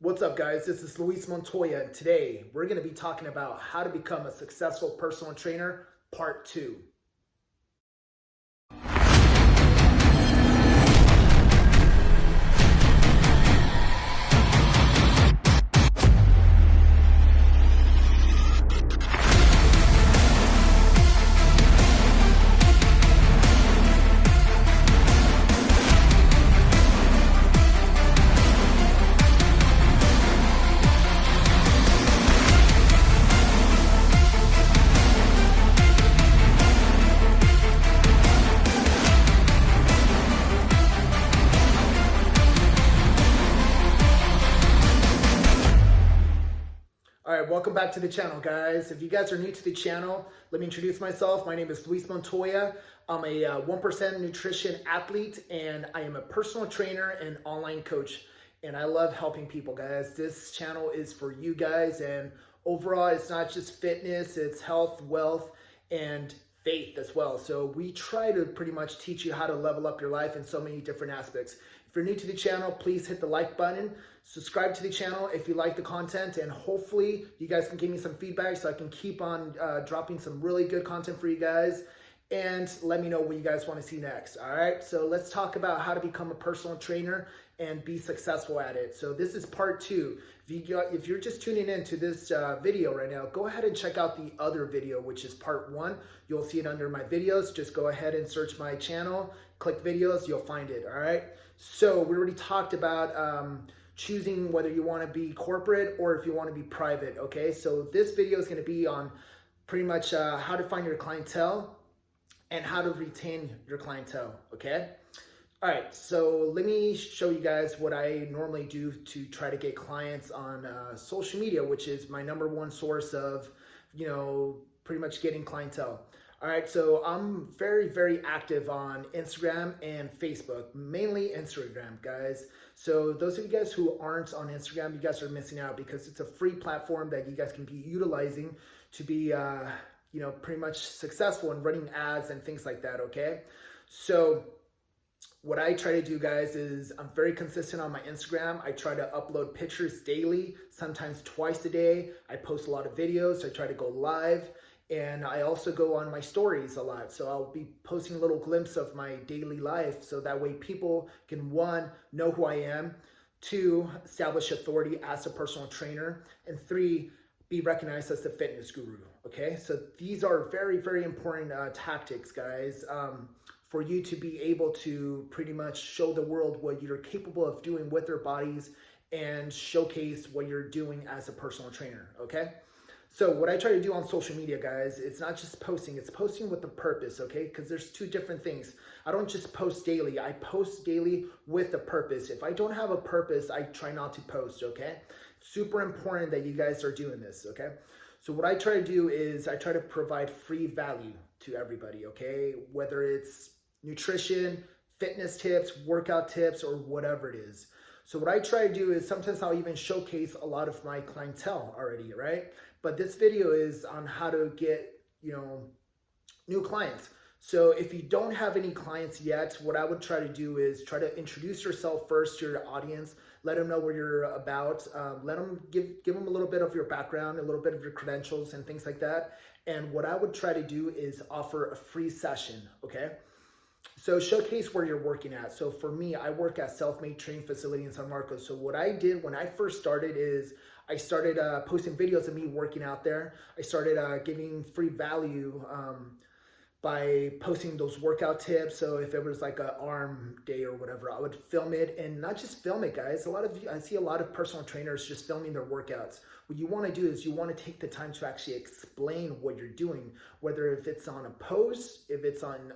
What's up, guys? This is Luis Montoya, and today we're going to be talking about how to become a successful personal trainer, part 2. All right, welcome back to the channel, guys. If you guys are new to the channel, let me introduce myself. My name is Luis Montoya. I'm a 1% nutrition athlete, and I am a personal trainer and online coach. And I love helping people, guys. This channel is for you guys, and overall, it's not just fitness, it's health, wealth, and faith as well. So we try to pretty much teach you how to level up your life in so many different aspects. If you're new to the channel, please hit the like button, subscribe to the channel if you like the content, and hopefully you guys can give me some feedback so I can keep on dropping some really good content for you guys, and let me know what you guys want to see next. All right, so let's talk about how to become a personal trainer and be successful at it. So this is part 2. If you're just tuning into this video right now, go ahead and check out the other video, which is part 1. You'll see it under my videos. Just go ahead and search my channel, click videos, you'll find it. All right, so we already talked about choosing whether you want to be corporate or if you want to be private. Okay, so this video is going to be on pretty much how to find your clientele and how to retain your clientele. Okay, all right, so let me show you guys what I normally do to try to get clients on social media, which is my #1 source of, pretty much getting clientele. All right, so I'm very, very active on Instagram and Facebook, mainly Instagram, guys. So those of you guys who aren't on Instagram, you guys are missing out because it's a free platform that you guys can be utilizing to be, pretty much successful in running ads and things like that, okay? So what I try to do, guys, is I'm very consistent on my Instagram. I try to upload pictures daily, sometimes twice a day. I post a lot of videos. I try to go live. And I also go on my stories a lot. So I'll be posting a little glimpse of my daily life. So that way people can, 1, know who I am, 2, establish authority as a personal trainer, and 3, be recognized as the fitness guru. Okay, so these are very, very important tactics, guys, for you to be able to pretty much show the world what you're capable of doing with their bodies and showcase what you're doing as a personal trainer. Okay, so what I try to do on social media, guys, it's not just posting, it's posting with a purpose, okay? Because there's 2 different things. I don't just post daily, I post daily with a purpose. If I don't have a purpose, I try not to post, okay? Super important that you guys are doing this, okay? So what I try to do is I try to provide free value to everybody, okay? Whether it's nutrition, fitness tips, workout tips, or whatever it is. So what I try to do is sometimes I'll even showcase a lot of my clientele already, right? But this video is on how to get, new clients. So if you don't have any clients yet, what I would try to do is try to introduce yourself first to your audience, let them know what you're about, let them give them a little bit of your background, a little bit of your credentials and things like that. And what I would try to do is offer a free session, okay? So showcase where you're working at. So for me, I work at Self-Made Training Facility in San Marcos. So what I did when I first started is I started posting videos of me working out there. I started giving free value by posting those workout tips. So if it was like an arm day or whatever, I would film it, and not just film it, guys. I see a lot of personal trainers just filming their workouts. What you want to do is you want to take the time to actually explain what you're doing, whether if it's on a post, if it's on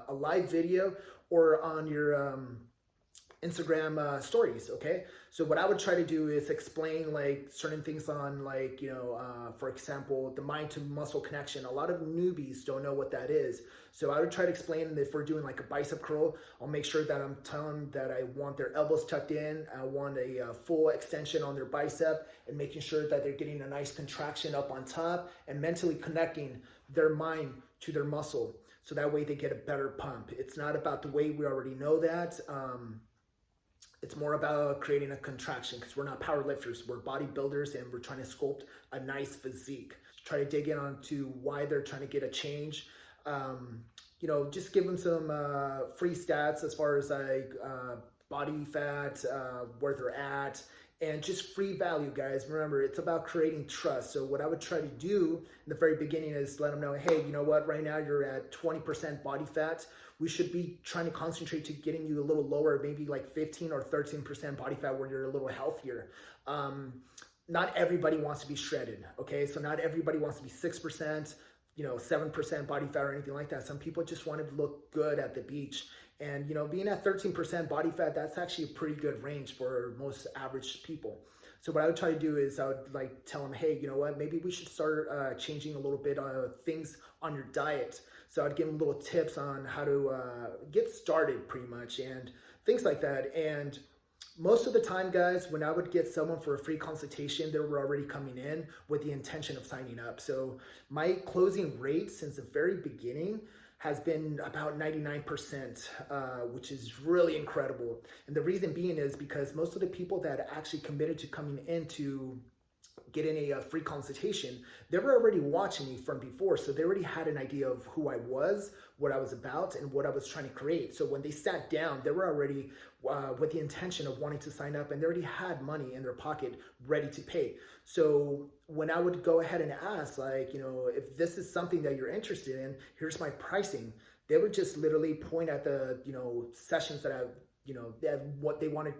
a live video, or on your Instagram stories, okay? So what I would try to do is explain like certain things on like, for example, the mind to muscle connection. A lot of newbies don't know what that is. So I would try to explain that if we're doing like a bicep curl, I'll make sure that I'm telling them that I want their elbows tucked in. I want a full extension on their bicep, and making sure that they're getting a nice contraction up on top and mentally connecting their mind to their muscle. So that way they get a better pump. It's not about the weight. We already know that. It's more about creating a contraction because we're not power lifters, we're bodybuilders, and we're trying to sculpt a nice physique. Try to dig in onto why they're trying to get a change. Just give them some free stats as far as like body fat, where they're at, and just free value, guys. Remember, it's about creating trust. So what I would try to do in the very beginning is let them know, hey, you know what, right now you're at 20% body fat. We should be trying to concentrate to getting you a little lower, maybe like 15 or 13% body fat where you're a little healthier. Not everybody wants to be shredded, okay? So not everybody wants to be 6%, 7% body fat or anything like that. Some people just want to look good at the beach. And, being at 13% body fat, that's actually a pretty good range for most average people. So what I would try to do is I would like tell them, hey, you know what, maybe we should start changing a little bit of things on your diet. So I'd give them little tips on how to get started pretty much and things like that. And most of the time, guys, when I would get someone for a free consultation, they were already coming in with the intention of signing up. So my closing rate since the very beginning has been about 99%, which is really incredible. And the reason being is because most of the people that actually committed to coming into getting a free consultation, they were already watching me from before. So they already had an idea of who I was, what I was about, and what I was trying to create. So when they sat down, they were already with the intention of wanting to sign up, and they already had money in their pocket ready to pay. So when I would go ahead and ask, like, if this is something that you're interested in, here's my pricing, they would just literally point at the, sessions that what they wanted.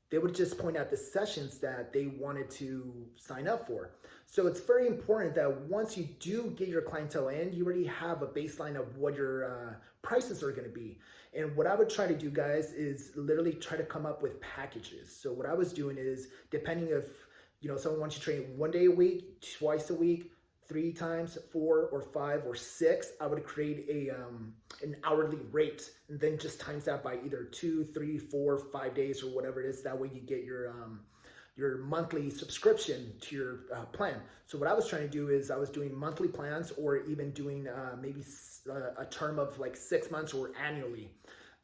They would just point out the sessions that they wanted to sign up for. So it's very important that once you do get your clientele in, you already have a baseline of what your prices are going to be. And what I would try to do, guys, is literally try to come up with packages. So what I was doing is, depending if someone wants you to train 1 day a week, twice a week, 3 times, 4 or 5 or 6, I would create an hourly rate and then just times that by either 2, 3, 4, 5 days or whatever it is. That way you get your monthly subscription to your plan. So what I was trying to do is I was doing monthly plans or even doing maybe a term of like 6 months or annually.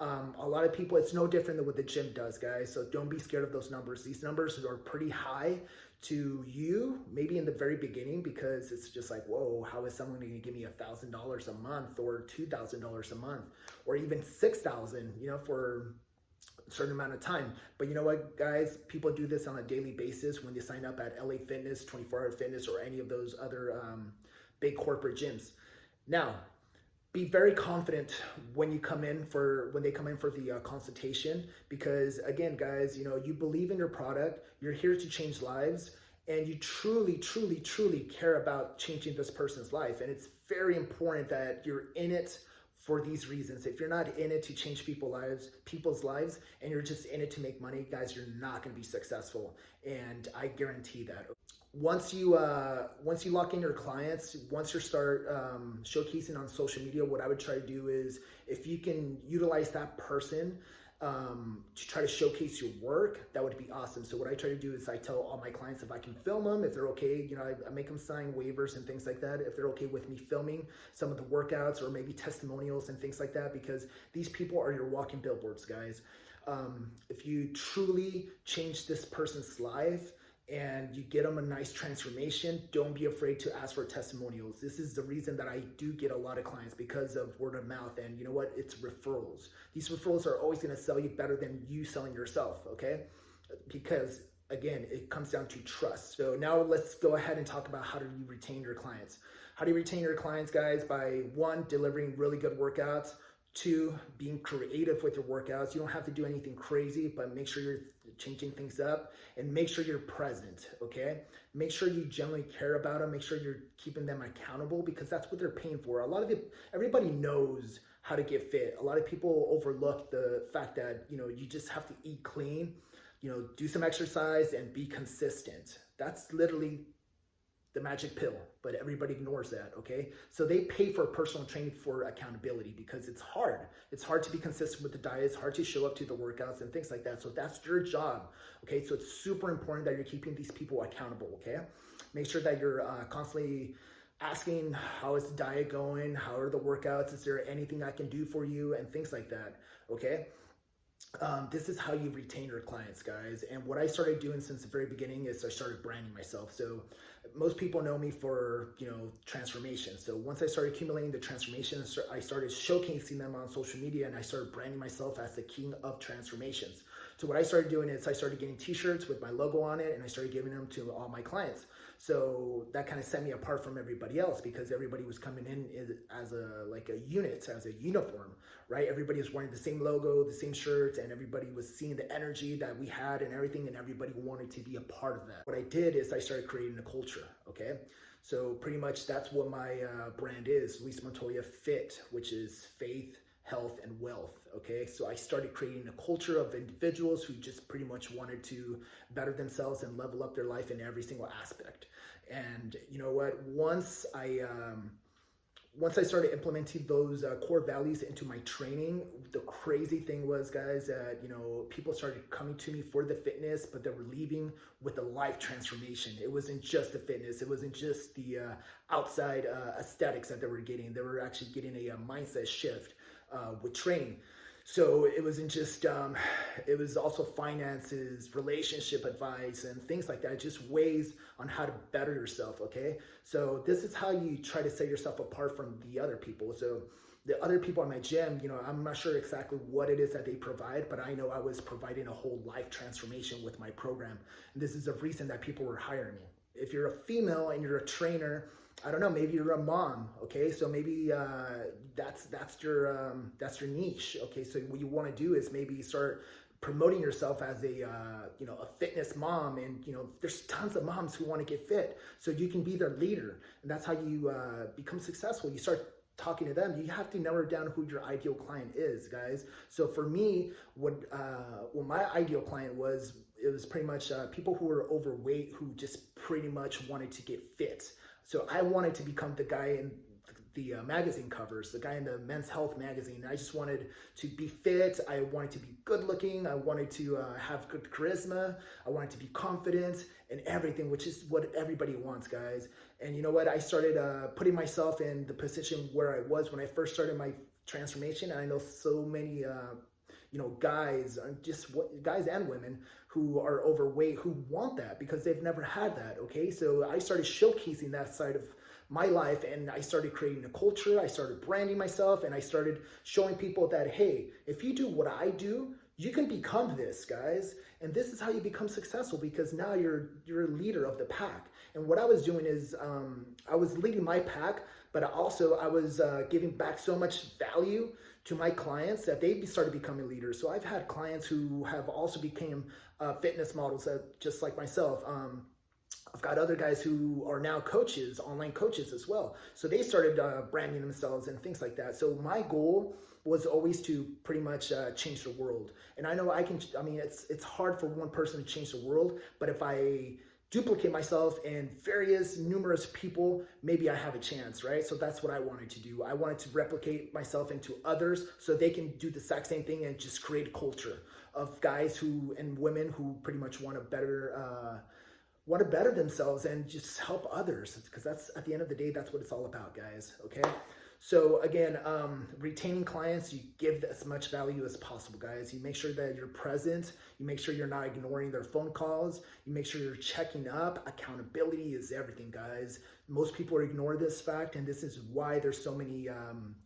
A lot of people, it's no different than what the gym does, guys. So don't be scared of those numbers. These numbers are pretty high to you, maybe in the very beginning, because it's just like, whoa, how is someone going to give me $1,000 a month or $2,000 a month or even $6,000, for a certain amount of time? But you know what, guys, people do this on a daily basis when they sign up at LA Fitness, 24 Hour Fitness, or any of those other big corporate gyms. Now, be very confident when they come in for the consultation, because again, guys, you believe in your product, you're here to change lives, and you truly, truly, truly care about changing this person's life. And it's very important that you're in it for these reasons. If you're not in it to change people's lives, and you're just in it to make money, guys, you're not going to be successful. And I guarantee that. Once you lock in your clients, once you start showcasing on social media, what I would try to do is, if you can utilize that person to try to showcase your work, that would be awesome. So what I try to do is I tell all my clients if I can film them, if they're okay, I make them sign waivers and things like that, if they're okay with me filming some of the workouts or maybe testimonials and things like that, because these people are your walking billboards, guys. If you truly change this person's life, and you get them a nice transformation, don't be afraid to ask for testimonials. This is the reason that I do get a lot of clients, because of word of mouth. And you know what? It's referrals. These referrals are always going to sell you better than you selling yourself, okay? Because again, it comes down to trust. So now let's go ahead and talk about how do you retain your clients. How do you retain your clients, guys? By 1, delivering really good workouts. 2, being creative with your workouts. You don't have to do anything crazy, but make sure you're changing things up, and make sure you're present, okay? Make sure you genuinely care about them. Make sure you're keeping them accountable, because that's what they're paying for. Everybody knows how to get fit. A lot of people overlook the fact that, you just have to eat clean, do some exercise and be consistent. That's literally the magic pill, but everybody ignores that, okay? So they pay for personal training for accountability, because it's hard. It's hard to be consistent with the diet. It's hard to show up to the workouts and things like that. So that's your job, okay? So it's super important that you're keeping these people accountable, okay? Make sure that you're constantly asking, how is the diet going? How are the workouts? Is there anything I can do for you? And things like that, okay? this is how you retain your clients, guys. And what I started doing since the very beginning is I started branding myself. So most people know me for, transformation. So once I started accumulating the transformation, I started showcasing them on social media, and I started branding myself as the king of transformations. So what I started doing is I started getting t-shirts with my logo on it, and I started giving them to all my clients. So that kind of set me apart from everybody else, because everybody was coming in as a unit, as a uniform, right? Everybody was wearing the same logo, the same shirts, and everybody was seeing the energy that we had and everything, and everybody wanted to be a part of that. What I did is I started creating a culture, okay? So pretty much that's what my brand is, Luis Montoya Fit, which is faith, health, and wealth. Okay, so I started creating a culture of individuals who just pretty much wanted to better themselves and level up their life in every single aspect. And you know what? Once I started implementing those core values into my training, the crazy thing was, guys, that people started coming to me for the fitness, but they were leaving with a life transformation. It wasn't just the fitness; it wasn't just the outside aesthetics that they were getting. They were actually getting a mindset shift with training. So it wasn't just, it was also finances, relationship advice, and things like that. Just ways on how to better yourself, okay? So this is how you try to set yourself apart from the other people. So the other people in my gym, I'm not sure exactly what it is that they provide, but I know I was providing a whole life transformation with my program. And this is the reason that people were hiring me. If you're a female and you're a trainer, I don't know, maybe you're a mom, okay? So maybe that's your niche, okay? So what you want to do is maybe start promoting yourself as a fitness mom, and there's tons of moms who want to get fit, so you can be their leader, and that's how you become successful. You start talking to them. You have to narrow down who your ideal client is, guys. So for me, what my ideal client was, it was pretty much people who were overweight, who just pretty much wanted to get fit. So I wanted to become the guy in the magazine covers, the guy in the Men's Health magazine. I just wanted to be fit. I wanted to be good looking. I wanted to have good charisma. I wanted to be confident and everything, which is what everybody wants, guys. And you know what? I started putting myself in the position where I was when I first started my transformation. And I know so many guys, guys and women who are overweight, who want that because they've never had that, okay? So I started showcasing that side of my life, and I started creating a culture. I started branding myself, and I started showing people that, hey, if you do what I do, you can become this, guys. And this is how you become successful, because now you're a leader of the pack. And what I was doing is I was leading my pack, but also I was giving back so much value to my clients that they started becoming leaders. So I've had clients who have also became fitness models, just like myself. I've got other guys who are now coaches, online coaches as well. So they started branding themselves and things like that. So my goal was always to pretty much change the world. And I know it's hard for one person to change the world, but if I duplicate myself in numerous people, maybe I have a chance, right? So that's what I wanted to do. I wanted to replicate myself into others so they can do the exact same thing and just create a culture of guys and women who pretty much want to better themselves and just help others, because that's, at the end of the day, that's what it's all about, guys. Okay, so again, retaining clients, you give as much value as possible, guys. You make sure that you're present. You make sure you're not ignoring their phone calls. You make sure you're checking up. Accountability is everything, guys. Most people ignore this fact, and this is why there's so many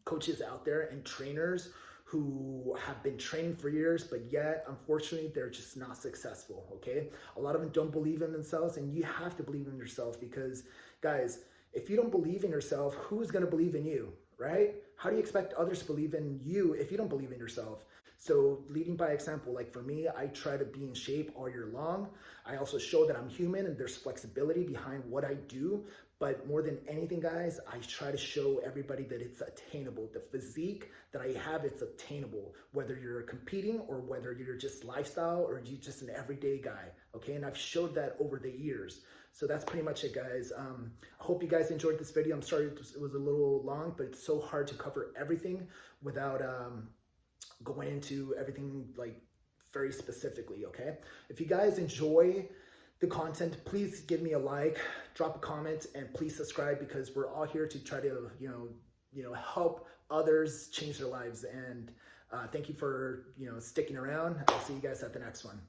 coaches out there and trainers who have been training for years, but yet, unfortunately, they're just not successful, okay? A lot of them don't believe in themselves, and you have to believe in yourself, because, guys, if you don't believe in yourself, who's gonna believe in you, right? How do you expect others to believe in you if you don't believe in yourself? So leading by example, like for me, I try to be in shape all year long. I also show that I'm human and there's flexibility behind what I do. But more than anything, guys, I try to show everybody that it's attainable. The physique that I have, it's attainable, whether you're competing or whether you're just lifestyle or you're just an everyday guy, okay? And I've showed that over the years. So that's pretty much it, guys. I hope you guys enjoyed this video. I'm sorry it was a little long, but it's so hard to cover everything without going into everything like very specifically, okay? If you guys enjoy the content, please give me a like, drop a comment, and please subscribe, because we're all here to try to help others change their lives. And Thank you for sticking around. I'll see you guys at the next one.